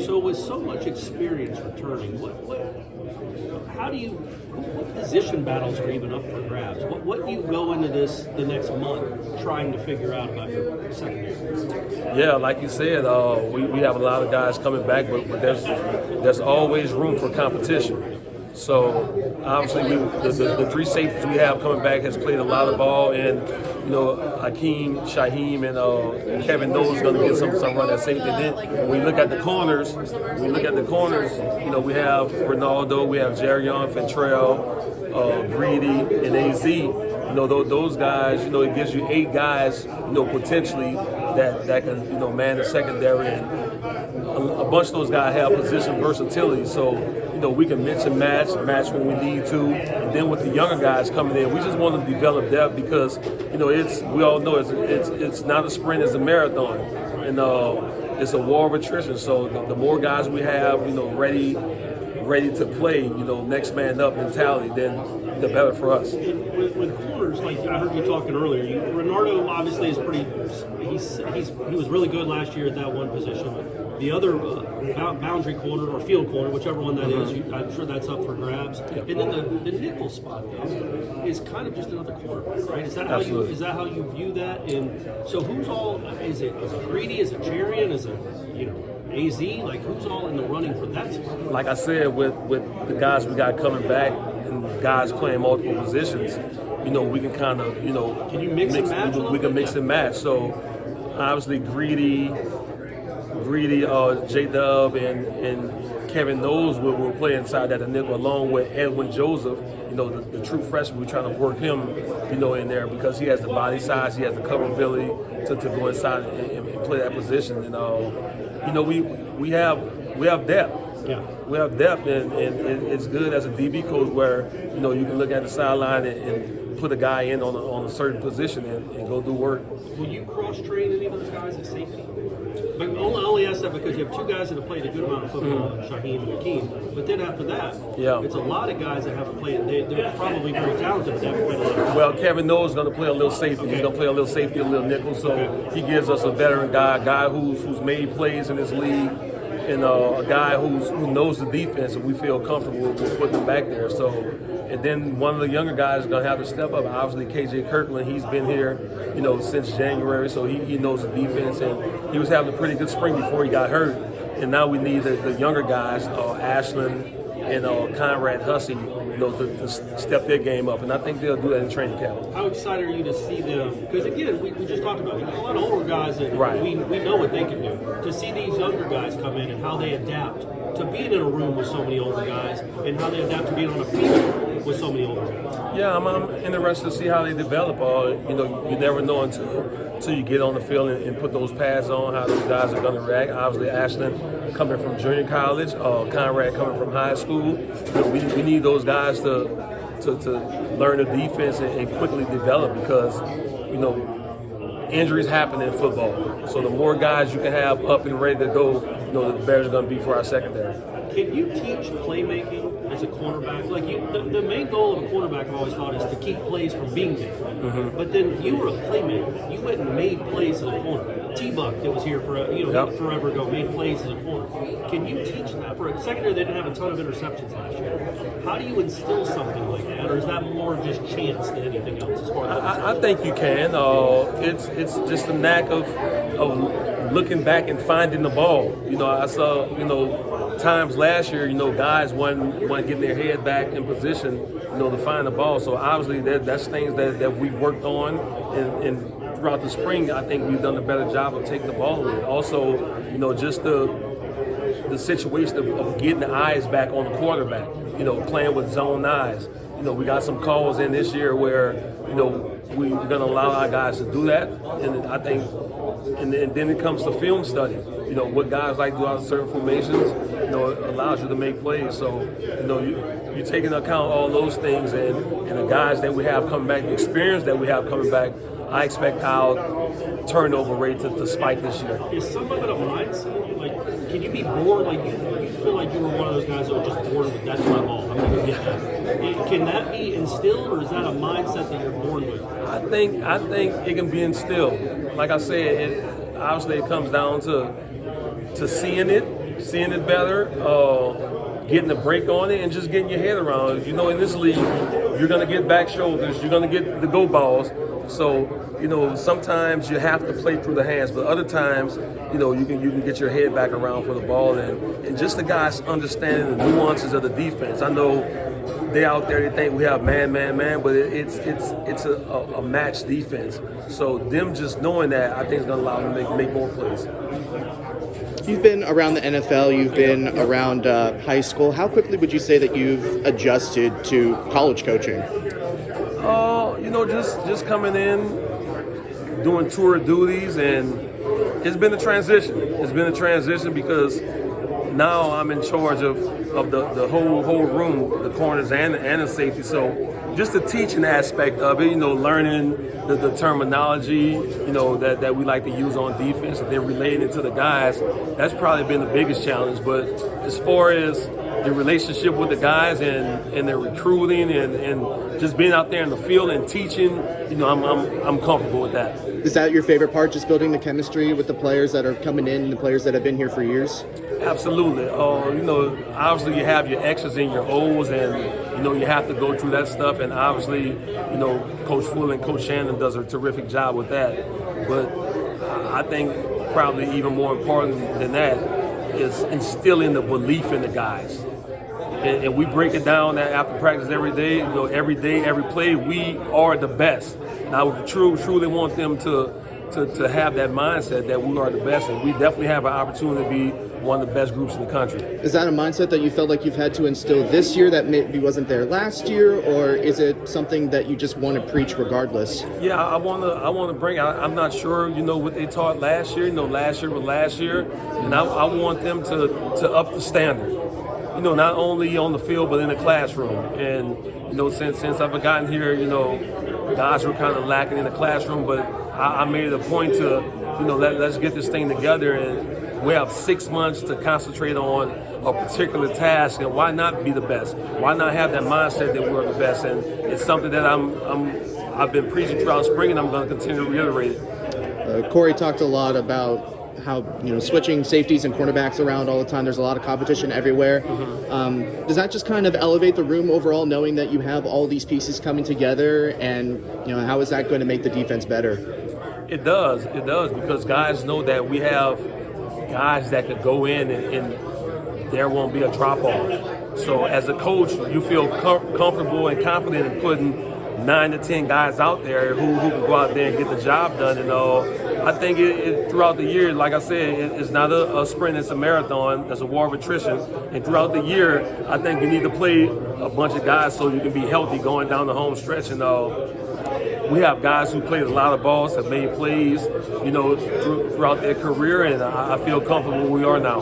So with so much experience returning, what position battles are even up for grabs? What do you go into the next month trying to figure out about your secondary? Yeah, like you said, we have a lot of guys coming back, but there's always room for competition. So obviously, the three safeties we have coming back has played a lot of ball, and Hakeem, Shaheem, and Kevin Knowles going to get some run at safety. Then when we look at the corners, we have Ronaldo, we have Jerion, Fentrell, Greedy, and AZ. Those guys, it gives you 8 guys, potentially that can, man the secondary, and a bunch of those guys have position versatility. So, we can mix and match when we need to. And then with the younger guys coming in, we just want to develop depth because, we all know it's not a sprint, it's a marathon. And it's a war of attrition. So the more guys we have, ready to play, next man up mentality, then the better for us. With corners, like I heard you talking earlier, Renardo obviously is pretty. He was really good last year at that one position. The other boundary corner or field corner, whichever one that is, I'm sure that's up for grabs. Yep. And then the nickel spot though is kind of just another corner, right? Is that how you view that? And so who's all? Is it Greedy? Is it Jerian? Is it AZ? Like who's all in the running for that spot? Like I said, with the guys we got coming back and guys playing multiple positions, we can kind of Can you mix and match? We can mix and match. So obviously Greedy, J-Dub, and Kevin Knowles will play inside that nickel along with Edwin Joseph, the true freshman. We're trying to work him, in there because he has the body size, he has the coverability to go inside and play that position. And, we have depth. Yeah. We have depth, and it's good as a DB coach where, you can look at the sideline and put a guy in on a certain position and go do work. Will you cross-train any of those guys at safety? But I only ask that because you have 2 guys that have played a good amount of football, Shaheem and Hakeem. But then after that, it's a lot of guys that haven't played. They're probably very talented, but they haven't played a lot. Well, Kevin Knowles is going to play a little safety. He's going to play a little safety, a little nickel. So he gives us a veteran guy, a guy who's made plays in this league, and a guy who knows the defense, and we feel comfortable with putting him back there. So, and then one of the younger guys is going to have to step up. Obviously, KJ Kirkland, he's been here, since January, so he knows the defense, and he was having a pretty good spring before he got hurt. And now we need the younger guys, Ashland and Conrad Hussey, to step their game up, and I think they'll do that in training camp. How excited are you to see them? Because again, we just talked about it. A lot of older guys that we know what they can do. To see these younger guys come in and how they adapt to being in a room with so many older guys, and how they adapt to being on a field with so many older guys. Yeah, I'm interested to see how they develop. You never know until you get on the field and put those pads on, how those guys are going to react. Obviously, Ashland coming from junior college, Conrad coming from high school. We need those guys to learn the defense and quickly develop because, injuries happen in football. So the more guys you can have up and ready to go, the better it's going to be for our secondary. Can you teach playmaking as a cornerback? Like the main goal of a cornerback, I've always thought, is to keep plays from being made. Mm-hmm. But then you were a playmaker. You went and made plays as a corner. T-Buck that was here forever ago made plays as a corner. Can you teach that? For a secondary, they didn't have a ton of interceptions last year. How do you instill something like that, or is that more just chance than anything else? As far as I think you can. It's just a knack of looking back and finding the ball. I saw times last year, guys weren't getting their head back in position, to find the ball. So obviously that's things that we worked on, and throughout the spring, I think we've done a better job of taking the ball away. Also, just the situation of getting the eyes back on the quarterback, playing with zone eyes. We got some calls in this year where, we're going to allow our guys to do that. And I think, and then it comes to film study. What guys like to do out of certain formations, it allows you to make plays. So, you take into account all those things and the guys that we have coming back, the experience that we have coming back, I expect our turnover rate to spike this year. Is some of it a mindset? Like, can you be bored? Like, you feel like you were one of those guys that were just bored with that's my ball. I'm going to get that. Can that be instilled, or is that a mindset that you're born with? I think it can be instilled. Like I said, obviously it comes down to seeing it, seeing it better, getting a break on it, and just getting your head around it. You know, in this league, you're going to get back shoulders, you're going to get the go balls. So, you know, sometimes you have to play through the hands, but other times, you know, you can get your head back around for the ball, and just the guys understanding the nuances of the defense. I know they out there, they think we have man, but it's a match defense. So them just knowing that, I think is going to allow them to make more plays. You've been around the NFL, you've been around high school. How quickly would you say that you've adjusted to college coaching? You know, just coming in, doing tour duties, and it's been a transition. It's been a transition because now I'm in charge of the whole room, the corners and the safety. So just the teaching aspect of it, you know, learning the terminology, you know, that we like to use on defense, and then relating it to the guys, that's probably been the biggest challenge. But as far as the relationship with the guys and their recruiting and just being out there in the field and teaching, you know, I'm comfortable with that. Is that your favorite part, just building the chemistry with the players that are coming in, the players that have been here for years? Absolutely. You know, obviously you have your X's and your O's, and, you know, you have to go through that stuff. And obviously, you know, Coach Fuller and Coach Shannon does a terrific job with that. But I think probably even more important than that is instilling the belief in the guys. And we break it down after practice every day. You know, every day, every play, we are the best. And I would truly want them to have that mindset that we are the best, and we definitely have an opportunity to be one of the best groups in the country. Is that a mindset that you felt like you've had to instill this year that maybe wasn't there last year, or is it something that you just want to preach regardless? Yeah, I want to bring. I'm not sure, you know, what they taught last year. You know, last year was last year, and I want them to up the standard. You know, not only on the field but in the classroom. And, you know, since I've gotten here, you know, guys were kind of lacking in the classroom, but I made it a point to, you know, let's get this thing together, and we have 6 months to concentrate on a particular task, and why not be the best? Why not have that mindset that we're the best? And it's something that I've been preaching throughout spring, and I'm going to continue to reiterate it. Corey talked a lot about how, you know, switching safeties and cornerbacks around all the time. There's a lot of competition everywhere. Mm-hmm. Does that just kind of elevate the room overall, knowing that you have all these pieces coming together, and, you know, how is that going to make the defense better? It does, because guys know that we have guys that could go in and there won't be a drop-off. So as a coach, you feel comfortable and confident in putting 9 to 10 guys out there who can go out there and get the job done. And I think it throughout the year, like I said, it's not a sprint, it's a marathon. It's a war of attrition. And throughout the year, I think you need to play a bunch of guys so you can be healthy going down the home stretch. And we have guys who played a lot of balls, have made plays, you know, throughout their career, and I feel comfortable where we are now.